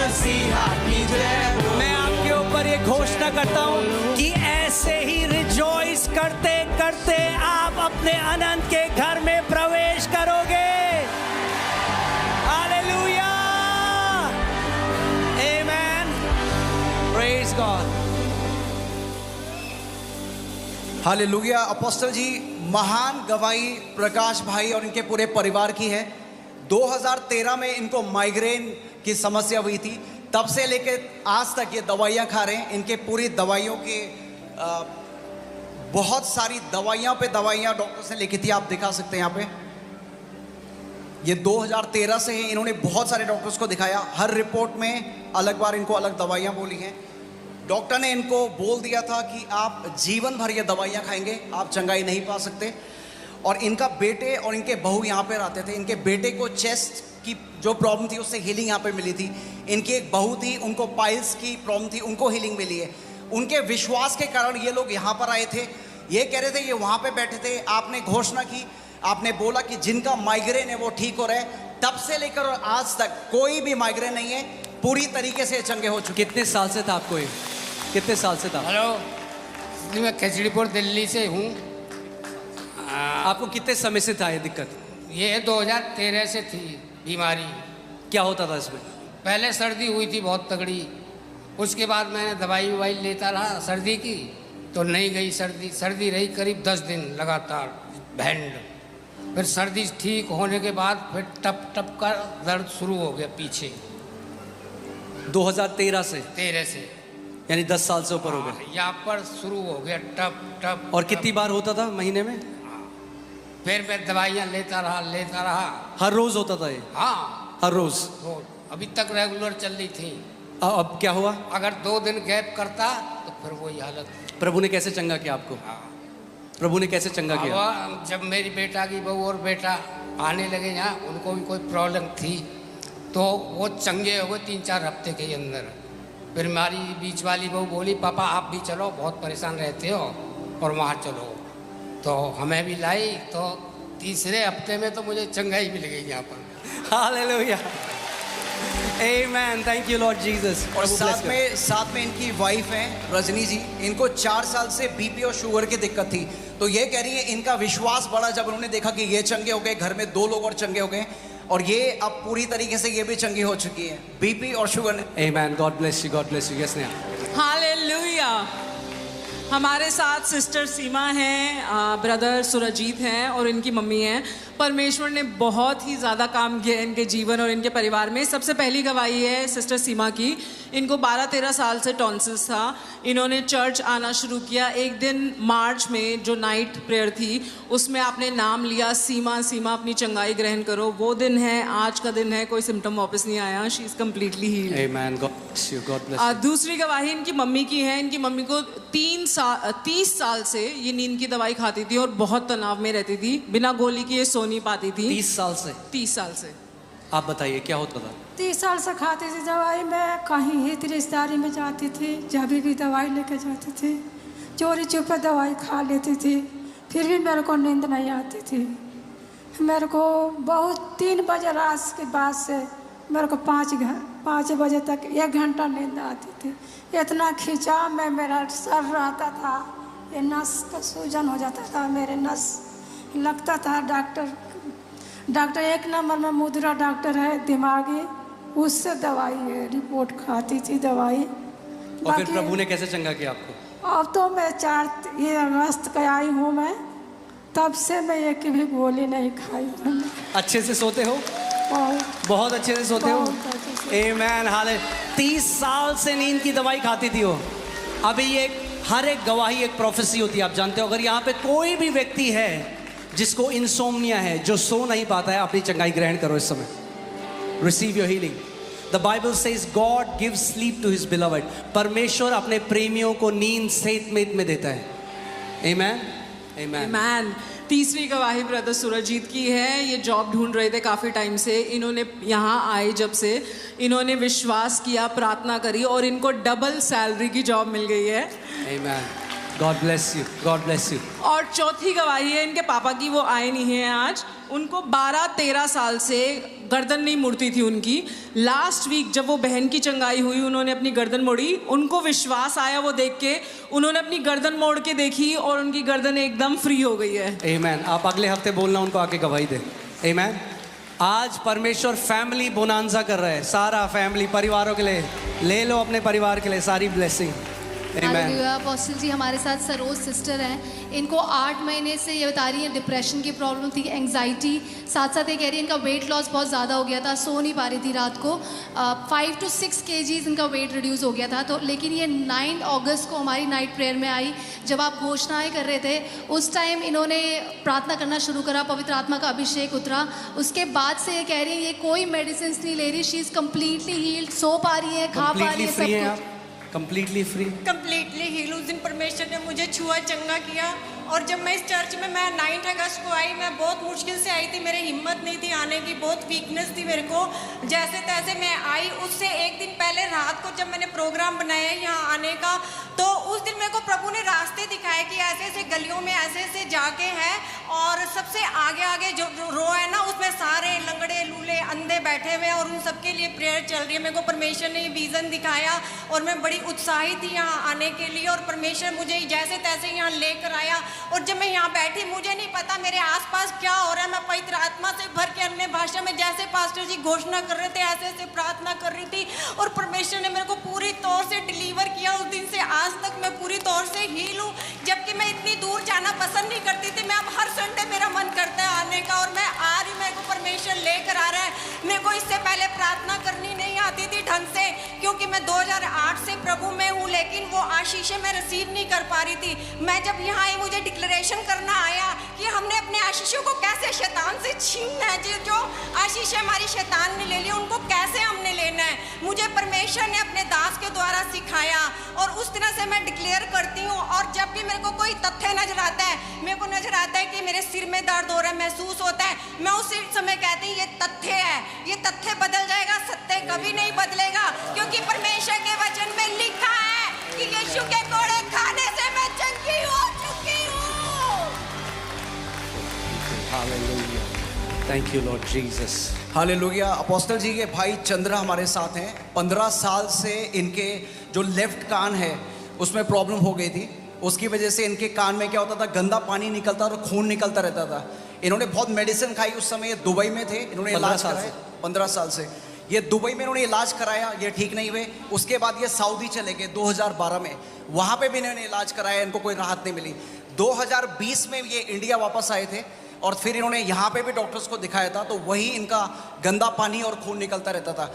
मसीहा की जय बोलो। मैं आपके ऊपर ये घोषणा करता हूँ कि ऐसे ही रिजॉइस करते करते आप अपने अनंत के घर में प्रवेश करोगे। हालेलुया, आमेन, प्रेज गॉड। हालेलुया। अपोस्टल जी, महान गवाही प्रकाश भाई और इनके पूरे परिवार की है। 2013 में इनको माइग्रेन की समस्या हुई थी, तब से लेके आज तक ये दवाइयाँ खा रहे हैं। इनके पूरी दवाइयों के बहुत सारी दवाइयाँ पे दवाइयाँ डॉक्टर्स ने लिखी थी, आप दिखा सकते हैं यहाँ पे। ये 2013 से है, इन्होंने बहुत सारे डॉक्टर्स को दिखाया, हर रिपोर्ट में अलग बार इनको अलग दवाइयाँ बोली हैं। डॉक्टर ने इनको बोल दिया था कि आप जीवन भर ये दवाइयाँ खाएंगे, आप चंगाई नहीं पा सकते। और इनका बेटे और इनके बहू यहाँ पे रहते थे। इनके बेटे को चेस्ट की जो प्रॉब्लम थी उससे हीलिंग यहाँ पे मिली थी। इनकी एक बहू थी, उनको पाइल्स की प्रॉब्लम थी, उनको हीलिंग मिली है। उनके विश्वास के कारण ये लोग यहाँ पर आए थे। ये कह रहे थे, ये वहाँ पे बैठे थे, आपने घोषणा की, आपने बोला कि जिनका माइग्रेन है वो ठीक हो रहा है। तब से लेकर आज तक कोई भी माइग्रेन नहीं है, पूरी तरीके से चंगे हो चुके। कितने साल से था आपको ये? कितने साल से था? हेलो, मैं खिचड़ीपुर दिल्ली से हूँ। आपको कितने समय से था ये दिक्कत? ये 2013 से थी बीमारी। क्या होता था इसमें? पहले सर्दी हुई थी बहुत तगड़ी, उसके बाद मैंने दवाई ववाई लेता रहा सर्दी की, तो नहीं गई सर्दी रही करीब 10 दिन लगातार बैंड। फिर सर्दी ठीक होने के बाद फिर टप टप का दर्द शुरू हो गया पीछे। 2013 से? 13 से, यानी 10 साल से ऊपर हो गए। यहाँ पर शुरू हो गया टप टप। और कितनी बार होता था महीने में? फिर मैं दवाइयाँ लेता रहा। हर रोज होता था ये? हाँ, हर रोज? अभी तक रेगुलर चल रही थी। अब क्या हुआ? अगर 2 दिन गैप करता तो फिर वही हालत। प्रभु ने कैसे चंगा किया आपको? प्रभु ने कैसे चंगा किया? जब मेरी बेटा की बहू और बेटा आने लगे यहाँ, उनको भी कोई प्रॉब्लम थी, तो वो चंगे हो गए 3-4 हफ्ते के अंदर। फिर हमारी बीच वाली बहू बोली, पापा आप भी चलो, बहुत परेशान रहते हो, और वहाँ चलो। तो हमें भी लाई, तो तीसरे हफ्ते में तो मुझे चंगाई मिल गई यहाँ पर। Hallelujah, amen, thank you Lord Jesus. और साथ में इनकी वाइफ है रजनी जी, इनको 4 साल से बीपी और शुगर की दिक्कत थी। तो ये कह रही है इनका विश्वास बढ़ा जब उन्होंने देखा कि ये चंगे हो गए, घर में 2 लोग और चंगे हो गए, और ये अब पूरी तरीके से ये भी चंगी हो चुकी है बीपी और sugar. Amen, God bless you, God bless you. Yes Neha. Hallelujah. हमारे साथ सिस्टर सीमा हैं, ब्रदर सुरजीत हैं और इनकी मम्मी हैं। परमेश्वर ने बहुत ही ज़्यादा काम किया इनके जीवन और इनके परिवार में। सबसे पहली गवाही है सिस्टर सीमा की। इनको 12-13 साल से टॉन्सिल्स था। इन्होंने चर्च आना शुरू किया। एक दिन मार्च में जो नाइट प्रेयर थी, उसमें आपने नाम लिया, सीमा सीमा अपनी चंगाई ग्रहण करो। वो दिन है, आज का दिन है, कोई सिम्टम वापस नहीं आया। She is completely healed. Amen, God bless you, God bless you. दूसरी गवाही इनकी मम्मी की है। इनकी मम्मी को 30 साल से ये नींद की दवाई खाती थी और बहुत तनाव में रहती थी। बिना गोली की ये सो नहीं पाती थी। 30 साल से? 30 साल से। आप बताइए क्या होता था? 30 साल से खाती थी दवाई। मैं कहीं हित रिश्तेदारी में जाती थी, जब भी दवाई लेके जाती थी, चोरी छुपे दवाई खा लेती थी, फिर भी मेरे को नींद नहीं आती थी। मेरे को बहुत 3 बजे रात के बाद से मेरे को 5 बजे तक 1 घंटा नींद आती थी। इतना खिंचाव में मेरा सर रहता था, ये नस का सूजन हो जाता था, मेरे नस लगता था। डॉक्टर 1 नंबर में मुद्रा डॉक्टर है दिमागी, उससे दवाई है, रिपोर्ट खाती थी दवाई। और फिर प्रभु ने कैसे चंगा किया आपको? अब तो मैं 4 अगस्त का आई हूँ मैं, तब से मैं एक भी गोली नहीं खाई। अच्छे से सोते हो? बहुत अच्छे से सोते हो? आमेन, हालेलुया। 30 साल से नींद की दवाई खाती थी वो। अभी ये हर एक गवाही एक प्रोफेसी होती है, आप जानते हो। अगर यहाँ पे कोई भी व्यक्ति है जिसको इंसोम्निया है, जो सो नहीं पाता है, अपनी चंगाई ग्रहण करो इस समय। Receive your healing. The Bible says God gives sleep to his beloved. परमेश्वर अपने प्रेमियों को नींद सेहत में देता है। आमेन, आमेन, आमेन। तीसरी गवाही ब्रदर सुरजीत की है। ये जॉब ढूंढ रहे थे काफ़ी टाइम से। इन्होंने यहाँ आए जब से, इन्होंने विश्वास किया, प्रार्थना करी और इनको डबल सैलरी की जॉब मिल गई है। आमेन। God bless you, God bless you. और चौथी गवाही है इनके पापा की, वो आए नहीं हैं आज। उनको 12-13 साल से गर्दन नहीं मुड़ती थी उनकी। लास्ट वीक जब वो बहन की चंगाई हुई, उन्होंने अपनी गर्दन मोड़ी, उनको विश्वास आया वो देख के, उन्होंने अपनी गर्दन मोड़ के देखी और उनकी गर्दन एकदम फ्री हो गई है। आमेन। आप अगले हफ्ते बोलना उनको आके गवाही दे। आमेन। आज परमेश्वर फैमिली बोनांजा कर रहा है, सारा फैमिली परिवारों के लिए ले लो, अपने परिवार के लिए सारी ब्लेसिंग। हालेलुया। अपोस्टल जी हमारे साथ सरोज सिस्टर हैं, इनको 8 महीने से ये बता रही हैं डिप्रेशन की प्रॉब्लम थी, एंग्जाइटी, साथ साथ ये कह रही है इनका वेट लॉस बहुत ज़्यादा हो गया था, सो नहीं पा रही थी रात को। 5 to 6 kgs इनका वेट रिड्यूस हो गया था। तो लेकिन ये 9 अगस्त को हमारी नाइट प्रेयर में आई, जब आप घोषणाएं कर रहे थे उस टाइम इन्होंने प्रार्थना करना शुरू करा, पवित्र आत्मा का अभिषेक उतरा। उसके बाद से ये कह रही है ये कोई मेडिसिन नहीं ले रही, शी इज़ कम्प्लीटली हील्ड, सो पा रही है, खा पा रही है, सब कुछ कंप्लीटली फ्री, कंप्लीटली हील। उस दिन परमेश्वर ने मुझे छुआ, चंगा किया। और जब मैं इस चर्च में 9 अगस्त को आई, मैं बहुत मुश्किल से आई थी, मेरे हिम्मत नहीं थी आने की, बहुत वीकनेस थी मेरे को। जैसे तैसे मैं आई। उससे एक दिन पहले रात को जब मैंने प्रोग्राम बनाया यहाँ आने का, तो उस दिन मेरे को प्रभु ने रास्ते दिखाए कि ऐसे ऐसे गलियों में ऐसे ऐसे जाके हैं, और सबसे आगे आगे जो रो है ना, उसमें सारे लंगड़े लूले अंधे बैठे हुए हैं, और उन सबके लिए प्रेयर चल रही है। मेरे को परमेश्वर ने विज़न दिखाया और मैं बड़ी उत्साहित थी यहाँ आने के लिए, और परमेश्वर मुझे जैसे तैसे यहाँ लेकर आया। और जब मैं यहाँ बैठी, मुझे नहीं पता मेरे आसपास क्या हो रहा है, मैं पवित्र आत्मा से भर के अन्य भाषा में, जैसे पास्टर जी घोषणा कर रहे थे ऐसे ऐसे प्रार्थना कर रही थी, और परमेश्वर ने मेरे को पूरी तौर से डिलीवर किया। उस दिन से आज तक मैं पूरी तौर से हील हूँ। जबकि मैं इतनी दूर जाना पसंद नहीं करती थी, मैं अब हर संडे मेरा मन करता है आने का, और मैं आ रही, मेरे को परमेश्वर लेकर आ रहा है। मेरे को इससे पहले प्रार्थना करनी नहीं आती थी ढंग से, क्योंकि मैं 2008 से प्रभु में हूँ, लेकिन वो आशीषें मैं रिसीव नहीं कर पा रही थी। मैं जब यहाँ आई, मुझे डिक्लेरेशन करना आया कि हमने अपने आशीषों को कैसे शैतान से छीनना है, जो आशीषें हमारी शैतान ने ले ली उनको कैसे हमने लेना है। मुझे परमेश्वर ने अपने दास के द्वारा सिखाया, और उस तरह से मैं डिक्लेयर करती हूँ। और जब भी मेरे को कोई तथ्य नजर आता है, मेरे को नजर आता है कि मेरे सिर में दर्द हो रहा है, महसूस होता है, मैं उस समय कहती हूँ ये तथ्य है, ये तथ्य बदल जाएगा, सत्य कभी नहीं बदलेगा, क्योंकि परमेश्वर के वचन में लिखा है कि यीशु के कोड़े खाने से मैं चंगी हो चुकी हूँ। हालेलुया, थैंक यू लॉर्ड जीसस। हालेलुया। अपोस्टल जी के भाई चंद्रा हमारे साथ हैं। 15 साल से इनके जो लेफ्ट कान है उसमें प्रॉब्लम हो गई थी, उसकी वजह से इनके कान में क्या होता था, गंदा पानी निकलता और खून निकलता रहता था। इन्होंने बहुत मेडिसिन खाई, उस समय ये दुबई में थे, इन्होंने इलाज कराया 15 साल से। ये दुबई में इन्होंने इलाज कराया, ये ठीक नहीं हुए। उसके बाद ये सऊदी चले गए 2012 में, वहाँ पे भी इन्होंने इलाज कराया, इनको कोई राहत नहीं मिली। 2020 में ये इंडिया वापस आए थे, और फिर इन्होंने यहाँ पे भी डॉक्टर्स को दिखाया था, तो वही इनका गंदा पानी और खून निकलता रहता था।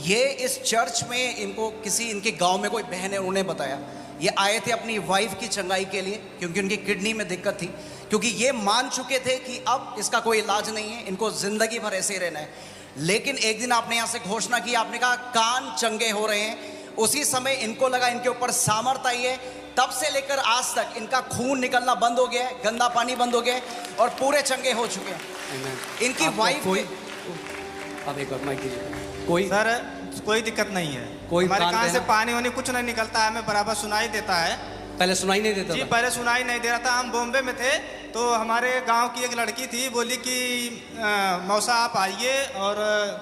ये इस चर्च में इनको किसी इनके गांव में कोई बहन है, उन्होंने बताया। ये आए थे अपनी वाइफ की चंगाई के लिए, क्योंकि उनकी किडनी में दिक्कत थी, क्योंकि ये मान चुके थे कि अब इसका कोई इलाज नहीं है, इनको ज़िंदगी भर ऐसे ही रहना है। लेकिन एक दिन आपने यहाँ से घोषणा की, आपने कहा कान चंगे हो रहे हैं। उसी समय इनको लगा इनके ऊपर सामर्थ आई है, तब से लेकर आज तक इनका खून निकलना बंद हो गया है, गंदा पानी बंद हो गया है, और पूरे चंगे हो चुके हैं। इनकी वाइफ कोई अब एक और माइक दीजिए। कोई सर कोई दिक्कत नहीं है, कोई हमारे कान कान से में- पानी वानी कुछ नहीं निकलता है, हमें बराबर सुनाई देता है। पहले सुनाई नहीं देता जी था? पहले सुनाई नहीं दे रहा था। हम बॉम्बे में थे, तो हमारे गांव की एक लड़की थी, बोली कि मौसा आप आइए और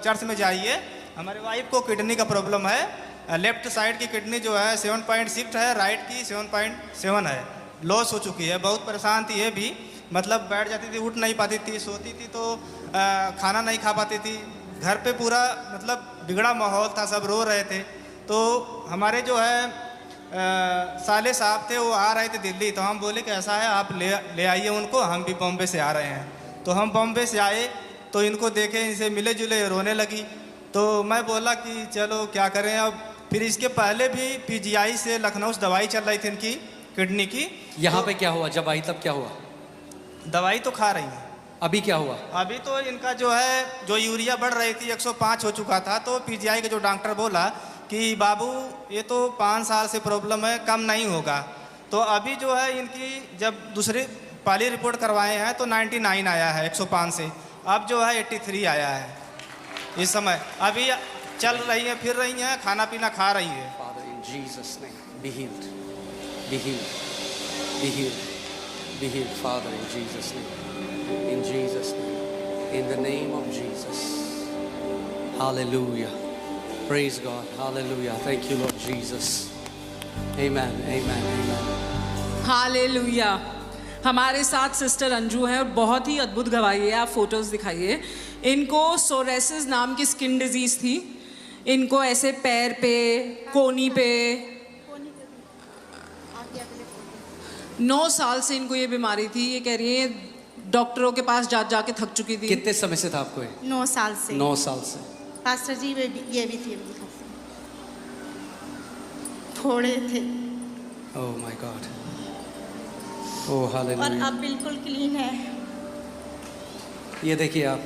चर्च में जाइए, हमारे वाइफ को किडनी का प्रॉब्लम है, लेफ्ट साइड की किडनी जो है 7.6 है, राइट की 7.7 है, लॉस हो चुकी है। बहुत परेशान थी ये भी, मतलब बैठ जाती थी, उठ नहीं पाती थी, सोती थी तो खाना नहीं खा पाती थी, घर पे पूरा मतलब बिगड़ा माहौल था, सब रो रहे थे। तो हमारे जो है साले साहब थे, वो आ रहे थे दिल्ली, तो हम बोले कि ऐसा है आप ले आइए उनको, हम भी बॉम्बे से आ रहे हैं। तो हम बॉम्बे से आए तो इनको देखे, इनसे मिले जुले, रोने लगी। तो मैं बोला कि चलो क्या करें अब। फिर इसके पहले भी PGI से लखनऊ से दवाई चल रही थी इनकी किडनी की। यहाँ पे क्या हुआ जब आई, तब क्या हुआ? दवाई तो खा रही हैं। अभी क्या हुआ? अभी तो इनका जो है, जो यूरिया बढ़ रही थी 105 हो चुका था, तो PGI के जो डॉक्टर बोला कि बाबू ये तो 5 साल से प्रॉब्लम है, कम नहीं होगा। तो अभी जो है इनकी जब दूसरी पाली रिपोर्ट करवाए हैं तो 99 आया है 105 से, अब जो है 83 आया है इस समय। अभी चल रही है, फिर रही हैं, खाना पीना खा रही है। Father, in Jesus' name, be healed, be healed. Be healed, Father, in Jesus' name. In Jesus' name. In the name of Jesus. Hallelujah. Praise God. Hallelujah. Thank you, Lord Jesus. Amen. Amen. Amen. Hallelujah. हमारे साथ sister Anju हैं और बहुत ही अद्भुत गवाही है। आप photos दिखाइए। इनको सोरेसिस नाम की स्किन डिजीज थी। इनको ऐसे पैर पे, कोनी पे 9 साल से इनको ये बीमारी थी। ये कह रही है डॉक्टरों के पास जाके थक चुकी थी। कितने समय से था आपको ये? 9 साल से। 9 साल से। पास्टर जी ये भी थे, थोड़े थे। Oh my God. Oh hallelujah. और अब बिल्कुल क्लीन है। ये देखिए आप।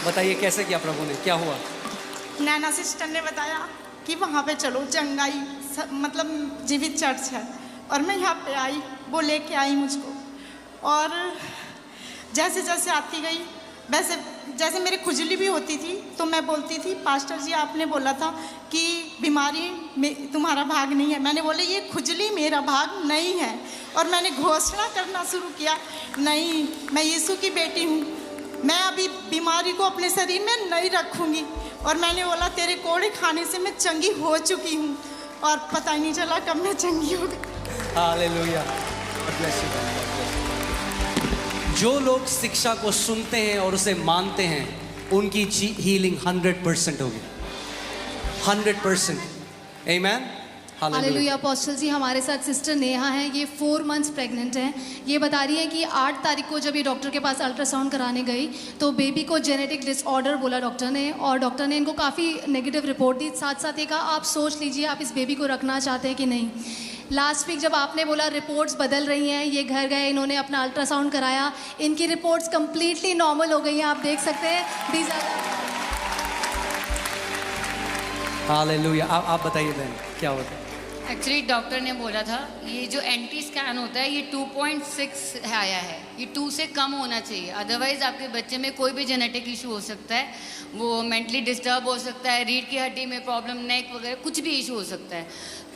बताइए कैसे किया प्रभु ने, क्या हुआ? नैना सिस्टर ने बताया कि वहाँ पे चलो, चंगाई मतलब जीवित चर्च है, और मैं यहाँ पे आई, वो लेके आई मुझको। और जैसे जैसे आती गई वैसे जैसे मेरी खुजली भी होती थी तो मैं बोलती थी, पास्टर जी आपने बोला था कि बीमारी में तुम्हारा भाग नहीं है। मैंने बोले ये खुजली मेरा भाग नहीं है, और मैंने घोषणा करना शुरू किया, नहीं मैं यीशु की बेटी हूँ, मैं अभी बीमारी को अपने शरीर में नहीं रखूँगी। और मैंने बोला तेरे कोड़े खाने से मैं चंगी हो चुकी हूँ, और पता ही नहीं चला कब मैं चंगी हो गई। हालेलुया। जो लोग शिक्षा को सुनते हैं और उसे मानते हैं, उनकी हीलिंग 100% होगी। 100%। आमीन। हालेलुया। अपोस्टल जी हमारे साथ सिस्टर नेहा हैं। ये 4 मंथ्स प्रेग्नेंट हैं। ये बता रही हैं कि 8 तारीख को जब ये डॉक्टर के पास अल्ट्रासाउंड कराने गई तो बेबी को जेनेटिक डिसऑर्डर बोला डॉक्टर ने, और डॉक्टर ने इनको काफ़ी नेगेटिव रिपोर्ट दी। साथ साथ ये कहा आप सोच लीजिए आप इस बेबी को रखना चाहते हैं कि नहीं। लास्ट वीक जब आपने बोला रिपोर्ट्स बदल रही हैं, ये घर गए, इन्होंने अपना अल्ट्रासाउंड कराया, इनकी रिपोर्ट्स कम्प्लीटली नॉर्मल हो गई हैं। आप देख सकते हैं। हालेलुया। आप बताइए बहन क्या होता है? एक्चुअली डॉक्टर ने बोला था ये जो एंटी स्कैन होता है ये 2.6 आया है, ये 2 से कम होना चाहिए, अदरवाइज़ आपके बच्चे में कोई भी जेनेटिक इशू हो सकता है, वो मेंटली डिस्टर्ब हो सकता है, रीढ़ की हड्डी में प्रॉब्लम, नेक वगैरह कुछ भी इशू हो सकता है।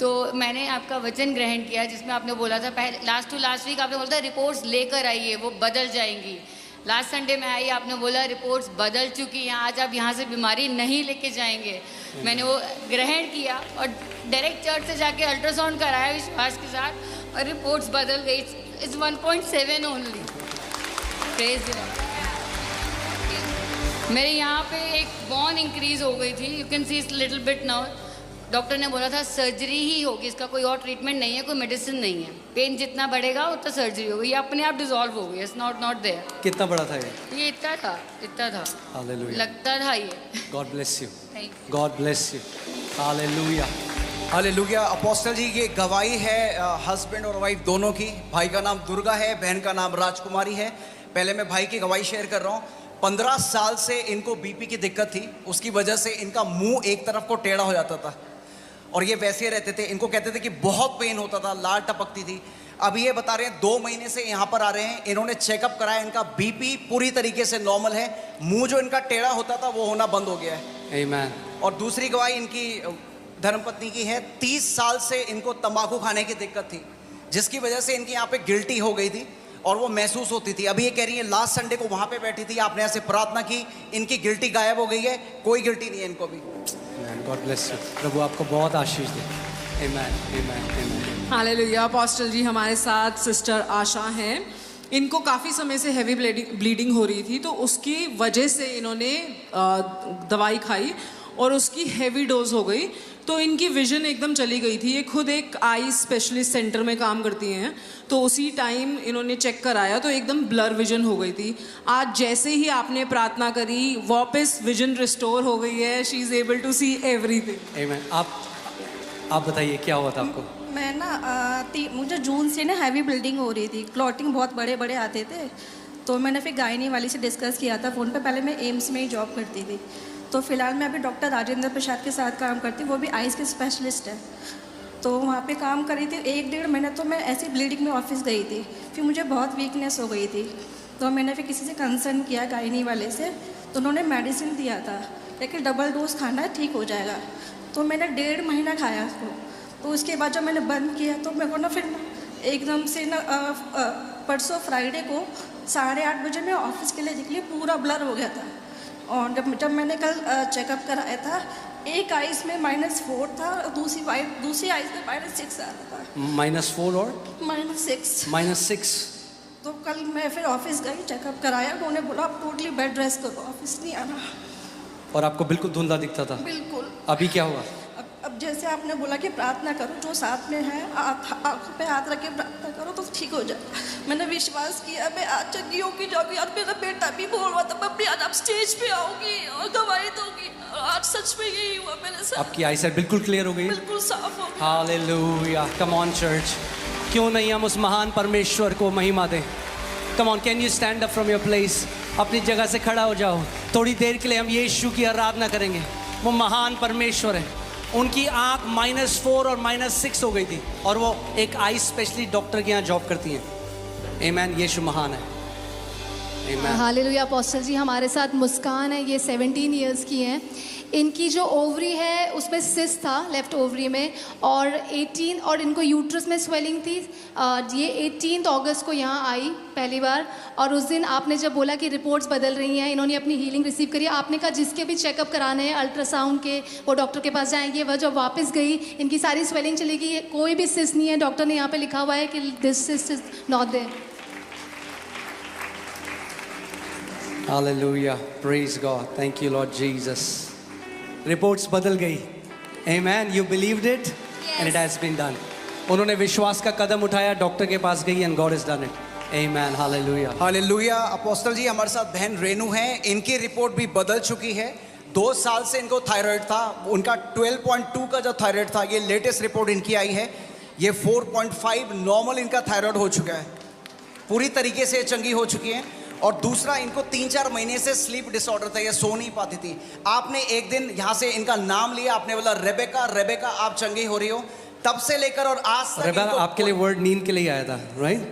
तो मैंने आपका वचन ग्रहण किया जिसमें आपने बोला था पहले लास्ट वीक आपने बोला था रिपोर्ट्स लेकर आइए वो बदल जाएंगी। लास्ट संडे में आई, आपने बोला रिपोर्ट्स बदल चुकी हैं, आज आप यहाँ से बीमारी नहीं लेके जाएंगे। मैंने वो ग्रहण किया और डायरेक्ट चर्च से जाके अल्ट्रासाउंड कराया विश्वास के साथ, और रिपोर्ट्स बदल गई। It's 1.7 only. Praise the Lord. मेरे यहाँ पे एक बोन इंक्रीज हो गई थी, you can see it's little bit now. Doctor ने बोला था सर्जरी ही होगी, इसका कोई और ट्रीटमेंट नहीं है, कोई मेडिसिन नहीं है, पेन जितना बढ़ेगा उतना सर्जरी होगी, ये अपने आप डिसॉल्व हो गई। It's not there. कितना बड़ा था ये? इतना था। हालेलुया। लगता था ये। God bless you. Thank you. God bless you. हालेलुया। हालेलुया। अपोस्टल जी ये गवाही है हस्बैंड और वाइफ दोनों की। भाई का नाम दुर्गा है, बहन का नाम राजकुमारी है। पहले मैं भाई की गवाही शेयर कर रहा हूँ। 15 साल से इनको बीपी की दिक्कत थी, उसकी वजह से इनका मुंह एक तरफ को टेढ़ा हो जाता था और ये वैसे रहते थे। इनको कहते थे कि बहुत पेन होता था, लार टपकती थी। अभी ये बता रहे हैं 2 महीने से यहाँ पर आ रहे हैं, इन्होंने चेकअप कराया, इनका बीपी पूरी तरीके से नॉर्मल है, मुंह जो इनका टेढ़ा होता था वो होना बंद हो गया है। आमीन। और दूसरी गवाही इनकी धर्मपत्नी की है। 30 साल से इनको तंबाकू खाने की दिक्कत थी, जिसकी वजह से इनकी यहाँ पे गिल्टी हो गई थी और वो महसूस होती थी। अभी ये कह रही है लास्ट संडे को वहाँ पे बैठी थी, आपने ऐसे प्रार्थना की, इनकी गिल्टी गायब हो गई है, कोई गिल्टी नहीं है इनको भी। God bless you. प्रभु आपको बहुत आशीष दे। आमीन। आमीन। आमीन। हालेलुया। अपोस्टल जी हमारे साथ सिस्टर आशा हैं। इनको काफ़ी समय से हैवी ब्लीडिंग हो रही थी, तो उसकी वजह से इन्होंने दवाई खाई और उसकी हैवी डोज हो गई, तो इनकी विजन एकदम चली गई थी। ये खुद एक आई स्पेशलिस्ट सेंटर में काम करती हैं, तो उसी टाइम इन्होंने चेक कराया तो एकदम ब्लर विजन हो गई थी। आज जैसे ही आपने प्रार्थना करी वापस विजन रिस्टोर हो गई है। She is able to see everything. Amen. आप बताइए क्या हुआ था आपको? मैं ना मुझे जून से ना हैवी ब्लीडिंग हो रही थी, क्लॉटिंग बहुत बड़े बड़े आते थे, तो मैंने फिर गायनी वाली से डिस्कस किया था फ़ोन पे। पहले मैं एम्स में ही जॉब करती थी, तो फिलहाल मैं अभी डॉक्टर राजेंद्र प्रसाद के साथ काम करती हूँ, वो भी आइज़ के स्पेशलिस्ट है। तो वहाँ पे काम कर रही थी 1-1.5 महीने, तो मैं ऐसी ब्लीडिंग में ऑफिस गई थी, फिर मुझे बहुत वीकनेस हो गई थी, तो मैंने फिर किसी से कंसर्न किया गायनी वाले से, तो उन्होंने मेडिसिन दिया था लेकिन डबल डोज खाना है, ठीक हो जाएगा। तो मैंने 1.5 महीना खाया उसको। तो उसके बाद जब मैंने बंद किया तो मेरे को ना फिर एकदम से ना परसों फ्राइडे को 8:30 बजे मैं ऑफिस के लिए निकली, पूरा ब्लर हो गया था। और जब मैंने कल चेकअप कराया था, एक आइज़ में -4 था और दूसरी आइज़ में -6 आ रहा था। -4 और -6। -6। तो कल मैं फिर ऑफिस गई, चेकअप कराया, उन्होंने बोला आप टोटली बेड रेस्ट करो, ऑफिस नहीं आना। और आपको बिल्कुल धुंधला दिखता था? बिल्कुल। अभी क्या हुआ? अब जैसे आपने बोला कि प्रार्थना करो, जो साथ में है आँखों पे हाथ रख के प्रार्थना करो तो ठीक हो जाएगा। मैंने विश्वास किया, मैं आज चंगी होगी जाऊँगी। आज मेरा बेटा भी बोल रहा था मम्मी आज आप स्टेज पे आओगी और दवाई दोगी। आज सच में यही हुआ मेरे साथ। आपकी आईसाइट बिल्कुल क्लियर हो गई? बिल्कुल साफ हो गई। हालेलुया, कम ऑन चर्च, क्यों नहीं हम उस महान परमेश्वर को महिमा दें? Come on, can you stand up from your place? अपनी जगह से खड़ा हो जाओ। थोड़ी देर के लिए हम यीशु की आराधना करेंगे। वो महान परमेश्वर है। उनकी आंख -4 और -6 हो गई थी और वो एक आई स्पेशलिस्ट डॉक्टर के यहाँ जॉब करती हैं। आमीन, यीशु महान है। आमीन। हालेलुया। अपोस्टल जी हमारे साथ मुस्कान है, ये 17 इयर्स की हैं। इनकी जो ओवरी है उसमें सिस्ट था लेफ्ट ओवरी में, और 18 और इनको यूट्रस में स्वेलिंग थी। ये 18 अगस्त को यहाँ आई पहली बार, और उस दिन आपने जब बोला कि रिपोर्ट्स बदल रही हैं, इन्होंने अपनी हीलिंग रिसीव करी। आपने कहा जिसके भी चेकअप कराने हैं अल्ट्रासाउंड के, वो डॉक्टर के पास जाएंगे। वह जब वापस गई, इनकी सारी स्वेलिंग चली गई, कोई भी सिस्ट नहीं है। डॉक्टर ने यहाँ पे लिखा हुआ है कि this cyst is not there. Hallelujah, praise God, thank you Lord Jesus. Reports बदल गई। Amen, you believed it and it has been done. उन्होंने विश्वास का कदम उठाया, डॉक्टर के पास गई and God has done it. Amen, hallelujah. हालेलुया। अपोस्टल जी हमारे साथ बहन रेनू हैं, इनकी रिपोर्ट भी बदल चुकी है। 2 साल से इनको थायराइड था, उनका 12.2 का जो थायराइड था, ये लेटेस्ट रिपोर्ट इनकी आई है, ये 4.5 नॉर्मल इनका थायराइड हो चुका है, पूरी तरीके से चंगी हो चुकी हैं। और दूसरा, इनको 3-4 महीने से स्लीप डिसऑर्डर था, ये सो नहीं पाती थी। आपने एक दिन यहाँ से इनका नाम लिया, आपने बोला रेबेका रेबेका आप चंगी हो रही हो। तब से लेकर और आज तक रेबेका आपके लिए वर्ड नींद के लिए आया था, right?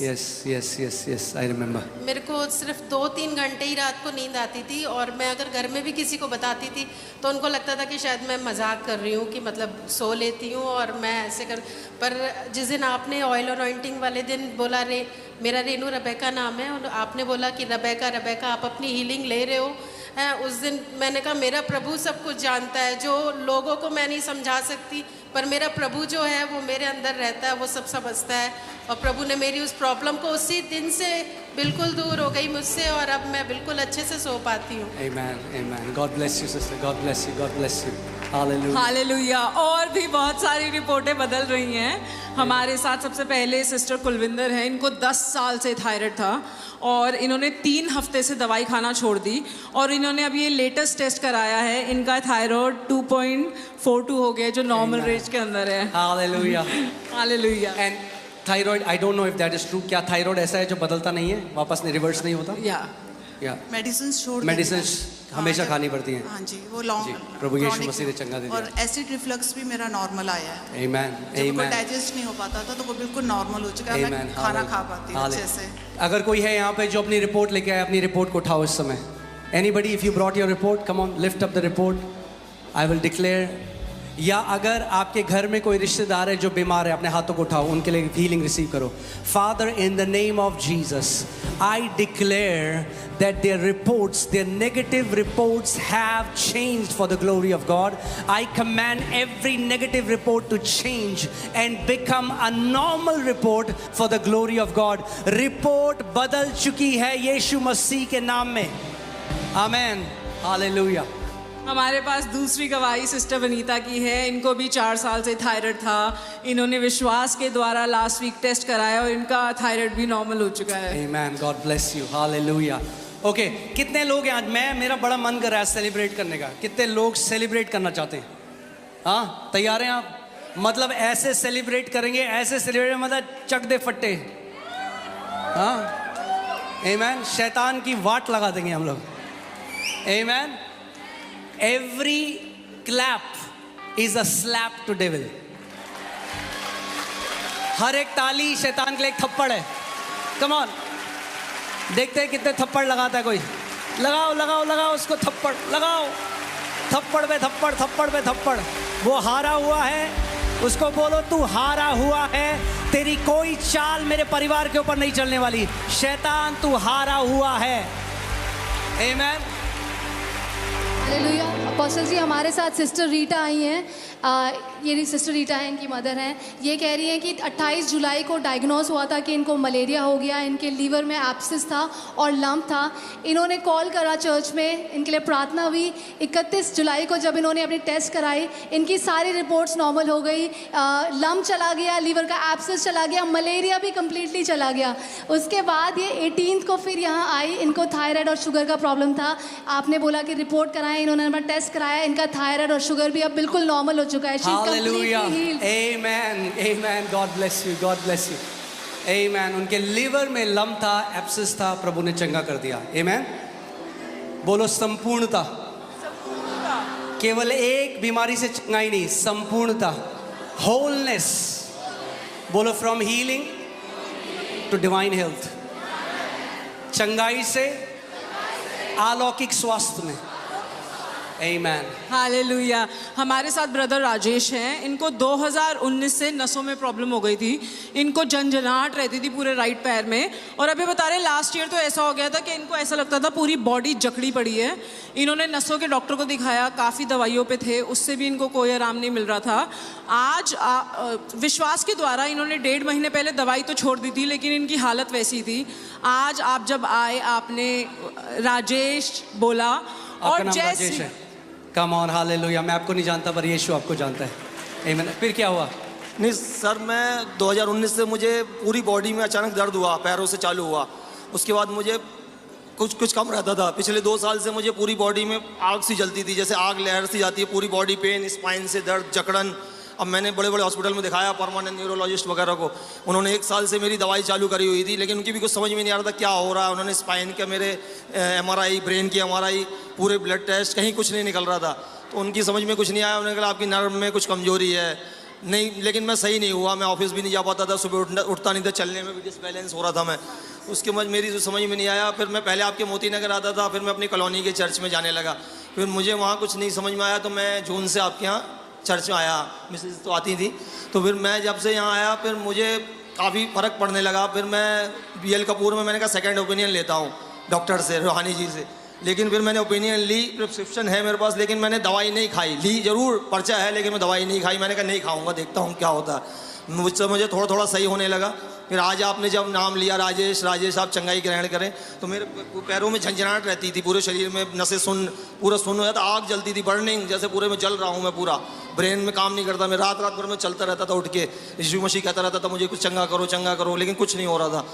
Yes yes yes yes, I remember. मेरे को सिर्फ 2-3 घंटे ही रात को नींद आती थी, और मैं अगर घर में भी किसी को बताती थी तो उनको लगता था कि शायद मैं मजाक कर रही हूँ, कि मतलब सो लेती हूँ और मैं ऐसे कर। पर जिस दिन आपने ऑयल अनॉइंटिंग वाले दिन बोला, मेरा रेनू रेबेका नाम है, और आपने बोला कि रेबेका रेबेका आप अपनी हीलिंग ले रहे हो, उस दिन मैंने कहा मेरा प्रभु सब कुछ जानता है, जो लोगों को मैं नहीं समझा सकती, पर मेरा प्रभु जो है वो मेरे अंदर रहता है, वो सब समझता है। और प्रभु ने मेरी उस प्रॉब्लम को उसी दिन से बिल्कुल दूर हो गई मुझसे, और अब मैं बिल्कुल अच्छे से सो पाती हूँ। Amen, amen. God bless you sister, God bless you, God bless you. Hallelujah. Hallelujah. और भी बहुत सारी रिपोर्टें बदल रही हैं। हमारे साथ सबसे पहले सिस्टर कुलविंदर हैं, इनको 10 साल से थायराइड था और इन्होंने 3 हफ्ते से दवाई खाना छोड़ दी, और इन्होंने अभी ये लेटेस्ट टेस्ट कराया है, इनका थायराइड 2.42 हो गया, जो नॉर्मल रेंज के अंदर है। Hallelujah. Hallelujah. And thyroid, I don't know if that is true. क्या थायराइड ऐसा है जो बदलता नहीं है, वापस नहीं, रिवर्स नहीं होता? या मेडिसिन छोड़ मेडिसिन हमेशा खानी पड़ती हैं। हाँ जी, वो लॉन्ग, प्रभु यीशु मसीह ने चंगा दे दिया। और एसिड रिफ्लक्स भी मेरा नॉर्मल आया है। आमेन, आमेन। डाइजेस्ट नहीं हो पाता था तो वो बिल्कुल नॉर्मल हो चुका है, मैं खाना खा पाती हूँ अच्छे से। अगर कोई है यहाँ पे जो अपनी रिपोर्ट लेके आए, अपनी रिपोर्ट को उठाओ इस समय। Anybody, if you brought your report, come on, lift up the report, I will declare. या अगर आपके घर में कोई रिश्तेदार है जो बीमार है, अपने हाथों को उठाओ, उनके लिए हीलिंग रिसीव करो। Father, in the name of Jesus, I declare that their reports, their negative reports have changed for the glory of God. I command every negative report to change and become a normal report for the glory of God. Report बदल चुकी है यीशु मसीह के नाम में। Amen. Hallelujah. हमारे पास दूसरी गवाही sister Vanita की है। इनको भी 4 साल से थायराइड था। इन्होंने विश्वास के द्वारा लास्ट वीक टेस्ट कराया और इनका थायराइड भी नॉर्मल हो चुका है। Amen. God bless you. Hallelujah. Okay, कितने लोग हैं आज? मेरा बड़ा मन कर रहा है सेलिब्रेट करने का। कितने लोग सेलिब्रेट करना चाहते हैं? हाँ, तैयार हैं आप? मतलब ऐसे सेलिब्रेट करेंगे, ऐसे सेलिब्रेट मतलब चक दे फट्टे। हाँ, आमेन। शैतान की वाट लगा देंगे हम लोग। आमेन। Every clap is a slap to devil. हर एक ताली शैतान के लिए एक थप्पड़ है। कम ऑन, देखते हैं कितने थप्पड़ लगाता है कोई। लगाओ लगाओ लगाओ उसको थप्पड़, लगाओ। थप्पड़ पे थप्पड़, थप्पड़ पे थप्पड़। वो हारा हुआ है, उसको बोलो तू हारा हुआ है, तेरी कोई चाल मेरे परिवार के ऊपर नहीं चलने वाली। शैतान तू हारा हुआ है। आमीन। हालेलुया। अपोस्टल जी, हमारे साथ सिस्टर रीटा आई हैं। ये सिस्टर रीटा है, इनकी मदर हैं। ये कह रही हैं कि 28 जुलाई को डायग्नोस हुआ था कि इनको मलेरिया हो गया, इनके लीवर में एब्सिस था और लम्प था। इन्होंने कॉल करा चर्च में, इनके लिए प्रार्थना हुई। 31 जुलाई को जब इन्होंने अपनी टेस्ट कराई, इनकी सारी रिपोर्ट्स नॉर्मल हो गई। लम्प चला गया, लीवर का एब्सिस चला गया, मलेरिया भी कम्प्लीटली चला गया। उसके बाद ये 18 को फिर यहाँ आई। इनको थायराइड और शुगर का प्रॉब्लम था। आपने बोला कि रिपोर्ट कराएं, इन्होंने अपना टेस्ट कराया, इनका थायराइड और शुगर भी अब बिल्कुल नॉर्मल हो चुका है। Hallelujah. Amen. Amen. God bless you. God bless you. Amen. उनके लीवर में लम्प था, एब्सिस था, प्रभु ने चंगा कर दिया। Amen. बोलो संपूर्णता। केवल एक बीमारी से चंगाई नहीं, संपूर्णता, होलनेस। बोलो from healing to divine health. चंगाई से अलौकिक स्वास्थ्य में। Amen. हालेलुया। हमारे साथ ब्रदर राजेश हैं। इनको 2019 से नसों में प्रॉब्लम हो गई थी। इनको झंझनाहट रहती थी पूरे राइट पैर में, और अभी बता रहे लास्ट ईयर तो ऐसा हो गया था कि इनको ऐसा लगता था पूरी बॉडी जकड़ी पड़ी है। इन्होंने नसों के डॉक्टर को दिखाया, काफ़ी दवाइयों पे थे, उससे भी इनको कोई आराम नहीं मिल रहा था। आज विश्वास के द्वारा इन्होंने 1.5 महीने पहले दवाई तो छोड़ दी थी, लेकिन इनकी हालत वैसी थी। आज आप जब आए, आपने राजेश बोला, और जैसे कम ऑन, हालेलुया। मैं आपको नहीं जानता पर यीशु आपको जानता है। आमीन। फिर क्या हुआ? नहीं सर, मैं 2019 से मुझे पूरी बॉडी में अचानक दर्द हुआ, पैरों से चालू हुआ। उसके बाद मुझे कुछ कम रहता था। पिछले 2 साल से मुझे पूरी बॉडी में आग सी जलती थी, जैसे आग लहर सी जाती है, पूरी बॉडी पेन, स्पाइन से दर्द, जकड़न। अब मैंने बड़े बड़े हॉस्पिटल में दिखाया, परमानेंट न्यूरोलॉजिस्ट वगैरह को। उन्होंने 1 साल से मेरी दवाई चालू करी हुई थी, लेकिन उनकी भी कुछ समझ में नहीं आ रहा था क्या हो रहा है। उन्होंने स्पाइन का मेरे MRI, ब्रेन की MRI, पूरे ब्लड टेस्ट, कहीं कुछ नहीं निकल रहा था। तो उनकी समझ में कुछ नहीं आया। उन्होंने कहा आपकी नर्व में कुछ कमजोरी है। नहीं, लेकिन मैं सही नहीं हुआ। मैं ऑफिस भी नहीं जा पाता था, सुबह उठता नहीं था, चलने में भी डिसबैलेंस हो रहा था मैं। उसके बाद मेरी जो समझ में नहीं आया, फिर मैं पहले आपके मोती नगर आता था, फिर मैं अपनी कॉलोनी के चर्च में जाने लगा। फिर मुझे वहाँ कुछ नहीं समझ में आया, तो मैं जून से आपके यहाँ चर्च में आया। मिसेज तो आती थी, तो फिर मैं जब से यहाँ आया, फिर मुझे काफ़ी फ़र्क पड़ने लगा। फिर मैं BL कपूर में, मैंने कहा सेकंड ओपिनियन लेता हूँ डॉक्टर से, रूहानी जी से। लेकिन फिर मैंने ओपिनियन ली, प्रिस्क्रिप्शन है मेरे पास, लेकिन मैंने दवाई नहीं खाई। ली जरूर, पर्चा है, लेकिन मैं दवाई नहीं खाई। मैंने कहा नहीं खाऊंगा, देखता हूँ क्या होता है। मुझसे मुझे थोड़ा थोड़ा सही होने लगा। फिर आज आपने जब नाम लिया राजेश आप चंगाई ग्रहण करें, तो मेरे पैरों में झंझनाहट रहती थी, पूरे शरीर में नसें पूरा सुन्न हो जाता, आग जलती थी, बर्निंग, जैसे पूरे में जल रहा हूँ मैं पूरा। ब्रेन में काम नहीं करता, मैं रात भर में चलता रहता था उठ के। यीशु मसीह कहता रहता था मुझे कुछ चंगा करो, लेकिन कुछ नहीं हो रहा था।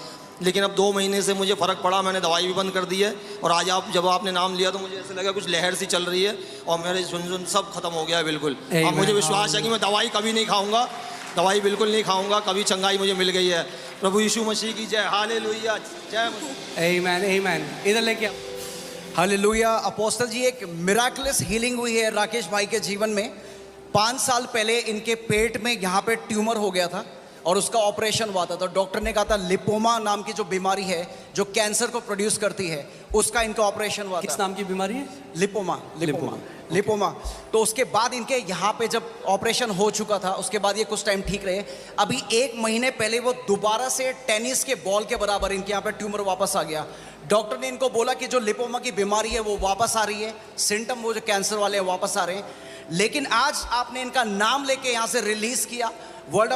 लेकिन अब 2 महीने से मुझे फ़र्क पड़ा, मैंने दवाई भी बंद कर दी है। और आज जब आपने नाम लिया, तो मुझे ऐसा लगा कुछ लहर सी चल रही है, और मेरे झुनझुन सब खत्म हो गया है बिल्कुल। अब मुझे विश्वास है कि मैं दवाई कभी नहीं खाऊंगा, दवाई बिल्कुल नहीं खाऊंगा, कभी चंगाई मुझे मिल गई है। प्रभु यीशु मसीह की जय। हालेलुया, जय मसीह। आमीन, आमीन। इधर लेके आओ। हालेलुया। अपोस्टल जी, एक मिराकुलस हीलिंग हुई है राकेश भाई के जीवन में। 5 साल पहले इनके पेट में यहाँ पे ट्यूमर हो गया था, और उसका ऑपरेशन हुआ था। तो डॉक्टर ने कहा था लिपोमा नाम की जो बीमारी है, जो कैंसर को प्रोड्यूस करती है, उसका इनका ऑपरेशन हुआ था। किस नाम की बीमारी है? लिपोमा। तो उसके बाद इनके यहाँ पे जब ऑपरेशन हो चुका था, उसके बाद ये कुछ टाइम ठीक रहे। अभी 1 महीने पहले वो दोबारा से टेनिस के बॉल के बराबर इनके यहाँ पे ट्यूमर वापस आ गया। डॉक्टर ने इनको बोला कि जो लिपोमा की बीमारी है वो वापस आ रही है, सिम्टम वो जो कैंसर वाले हैं वापस आ रहे हैं। लेकिन आज आपने इनका नाम लेके यहाँ से रिलीज किया वर्ड,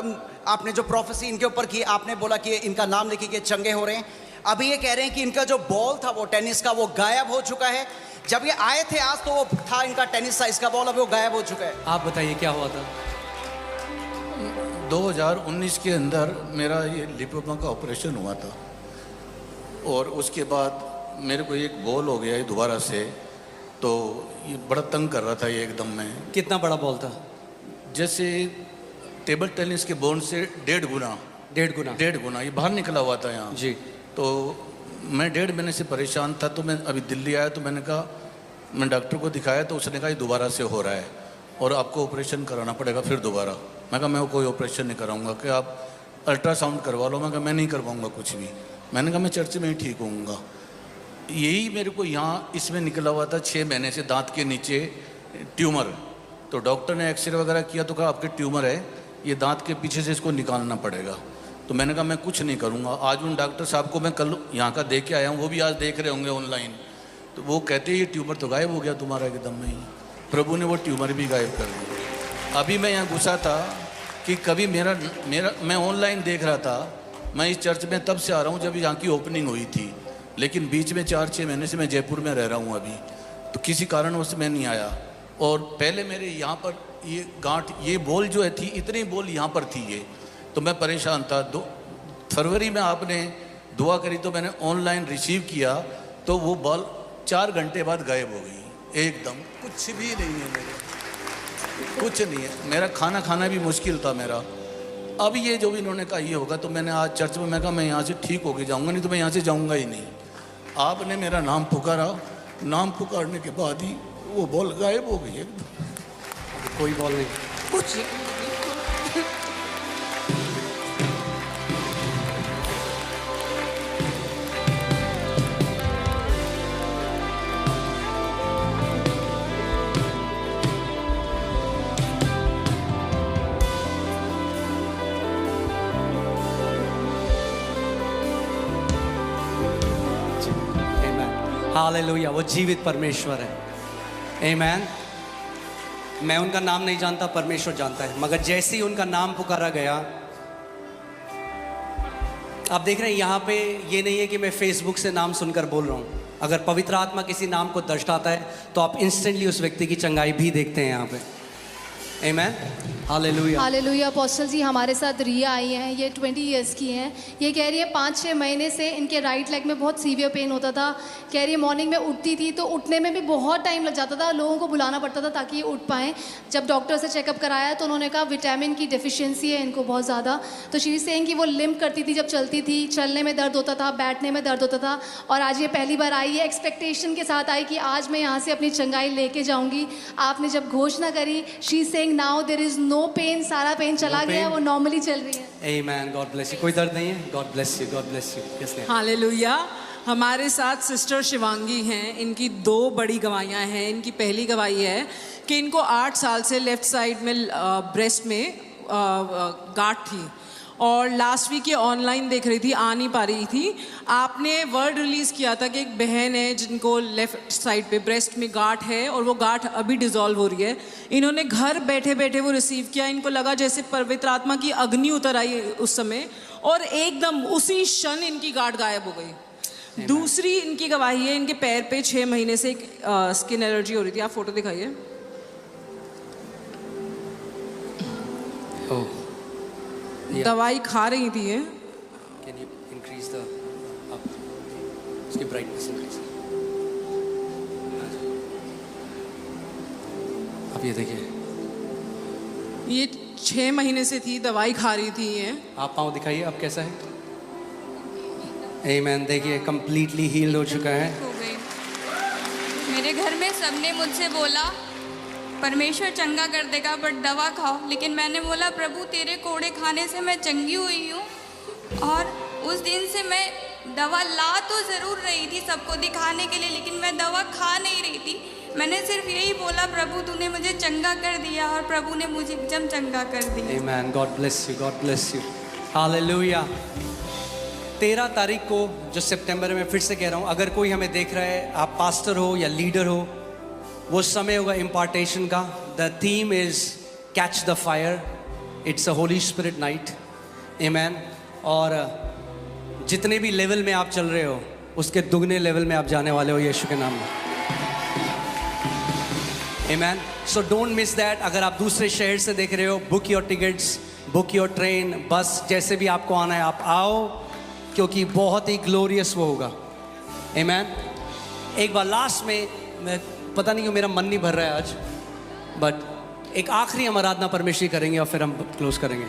आपने जो प्रोफेसी इनके ऊपर की, आपने बोला कि इनका नाम लेके के चंगे हो रहे हैं। अभी ये कह रहे हैं कि इनका जो बॉल था वो टेनिस का, वो गायब हो चुका है। जब ये आए थे आज, तो वो था इनका टेनिस साइज का बॉल, अभी वो गायब हो चुका है। आप बताइए क्या हुआ था? 2019 के अंदर मेरा ये लिपोमा का ऑपरेशन हुआ था, और उसके बाद मेरे को एक बॉल हो गया है दोबारा से। तो ये बड़ा तंग कर रहा था ये एकदम में। कितना बड़ा बॉल था? जैसे टेबल टेनिस के बॉल से 1.5 गुना ये बाहर निकला हुआ था यहाँ जी। तो मैं 1.5 महीने से परेशान था। तो मैं अभी दिल्ली आया, तो मैंने कहा, मैं डॉक्टर को दिखाया, तो उसने कहा ये दोबारा से हो रहा है और आपको ऑपरेशन कराना पड़ेगा फिर दोबारा। मैं कहा मैं कोई ऑपरेशन नहीं कराऊंगा, कि आप अल्ट्रासाउंड करवा लो। मैं कहा मैं नहीं करवाऊंगा कुछ भी। मैंने कहा मैं चर्च में ही ठीक होऊंगा। यही मेरे को यहाँ इसमें निकला हुआ था 6 महीने से, दांत के नीचे ट्यूमर। तो डॉक्टर ने एक्सरे वगैरह किया तो कहा आपके ट्यूमर है, ये दांत के पीछे से इसको निकालना पड़ेगा। तो मैंने कहा मैं कुछ नहीं करूँगा। आज उन डॉक्टर साहब को मैं कल यहाँ का देख के आया हूँ, वो भी आज देख रहे होंगे ऑनलाइन। तो वो कहते हैं ये ट्यूमर तो गायब हो गया तुम्हारा एकदम में ही। प्रभु ने वो ट्यूमर भी गायब कर दिया। अभी मैं यहाँ घुसा था कि कभी मेरा मैं ऑनलाइन देख रहा था। मैं इस चर्च में तब से आ रहा हूँ जब यहाँ की ओपनिंग हुई थी, लेकिन बीच में 4-6 महीने से मैं जयपुर में रह रहा हूँ अभी, तो किसी कारणवश मैं नहीं आया। और पहले मेरे यहाँ पर ये गांठ, ये बोल जो है थी, इतनी बोल यहाँ पर थी ये, तो मैं परेशान था। 2 फरवरी में आपने दुआ करी तो मैंने ऑनलाइन रिसीव किया, तो वो बॉल 4 घंटे बाद गायब हो गई एकदम। कुछ भी नहीं है मेरे, कुछ नहीं है। मेरा खाना खाना भी मुश्किल था मेरा। अब ये जो भी इन्होंने कहा ये होगा, तो मैंने आज चर्च में मैं कहा मैं यहाँ से ठीक होके जाऊँगा, नहीं तो मैं यहाँ से जाऊँगा ही नहीं। आपने मेरा नाम पुकारा, नाम पुकारने के बाद ही वो बॉल गायब हो गई एकदम। कोई बॉल नहीं, कुछ हालेलुया, वो जीवित परमेश्वर है। आमीन। मैं उनका नाम नहीं जानता, परमेश्वर जानता है। मगर जैसे ही उनका नाम पुकारा गया, आप देख रहे हैं यहाँ पे ये नहीं है कि मैं फेसबुक से नाम सुनकर बोल रहा हूँ। अगर पवित्र आत्मा किसी नाम को दर्शाता है तो आप इंस्टेंटली उस व्यक्ति की चंगाई भी देखते हैं यहाँ पे। आमीन। हालेलुया। हालेलुया। अपोस्टल जी, हमारे साथ रिया आई हैं, ये 20 इयर्स की हैं। ये कह रही है 5-6 महीने से इनके राइट लेग में बहुत सीवियर पेन होता था। कह रही है मॉर्निंग में उठती थी तो उठने में भी बहुत टाइम लग जाता था, लोगों को बुलाना पड़ता था ताकि ये उठ पाएँ। जब डॉक्टर से चेकअप कराया तो उन्होंने कहा विटामिन की डिफिशियंसी है इनको बहुत ज़्यादा। तो शी इज़ सेइंग कि वो लिम्प करती थी जब चलती थी, चलने में दर्द होता था, बैठने में दर्द होता था। और आज ये पहली बार आई है, एक्सपेक्टेशन के साथ आई कि आज मैं यहाँ से अपनी चंगाई लेके जाऊँगी। आपने जब घोषणा करी, she is saying now there is no pain, सारा पेन चला गया, वो नॉर्मली चल रही है। आमीन। God bless you. कोई दर्द नहीं है। God bless you, God bless you. Yes ma'am. Hallelujah. हमारे साथ सिस्टर शिवांगी हैं। इनकी 2 बड़ी गवाहियाँ हैं। इनकी पहली गवाही है कि इनको 8 साल से लेफ्ट साइड में ब्रेस्ट में गांठ थी, और लास्ट वीक ये ऑनलाइन देख रही थी, आ नहीं पा रही थी। आपने वर्ड रिलीज़ किया था कि एक बहन है जिनको लेफ़्ट साइड पे ब्रेस्ट में गांठ है, और वो गांठ अभी डिज़ोल्व हो रही है। इन्होंने घर बैठे बैठे वो रिसीव किया। इनको लगा जैसे पवित्र आत्मा की अग्नि उतर आई उस समय, और एकदम उसी क्षण इनकी गांठ गायब हो गई। दूसरी इनकी गवाही है, इनके पैर पे 6 महीने से एक स्किन एलर्जी हो रही थी। आप फोटो दिखाइए। दवाई खा रही थी ये। Can you increase the up? इसकी brightness increase। अब ये देखिए, ये 6 महीने से थी, दवाई खा रही थी ये। आप पाँव दिखाइए, अब कैसा है? आमीन। देखिए कंप्लीटली हील हो चुका है। हो गई। मेरे घर में सबने मुझसे बोला परमेश्वर चंगा कर देगा, बट दवा खाओ। लेकिन मैंने बोला प्रभु तेरे कोड़े खाने से मैं चंगी हुई हूँ, और उस दिन से मैं दवा ला तो ज़रूर रही थी सबको दिखाने के लिए, लेकिन मैं दवा खा नहीं रही थी। मैंने सिर्फ यही बोला प्रभु तूने मुझे चंगा कर दिया, और प्रभु ने मुझे एकदम चंगा कर दिया। आमीन। God bless you, God bless you. Hallelujah. 13 तारीख को जो सितंबर में, फिर से कह रहा हूँ, अगर कोई हमें देख रहा है, आप पास्टर हो या लीडर हो, वो समय होगा इम्पार्टेशन का। The theme is catch the fire. It's a Holi spirit night. आमीन। और जितने भी लेवल में आप चल रहे हो, उसके दुगने लेवल में आप जाने वाले हो यीशु के नाम में। आमीन। So don't miss that. अगर आप दूसरे शहर से देख रहे हो, book your tickets, book your train, बस, जैसे भी आपको आना है आप आओ, क्योंकि बहुत ही ग्लोरियस वो होगा। आमीन। एक बार लास्ट में, मैं पता नहीं क्यों मेरा मन नहीं भर रहा है आज, बट एक आखिरी हम आराधना परमेश्वर करेंगे और फिर हम क्लोज करेंगे।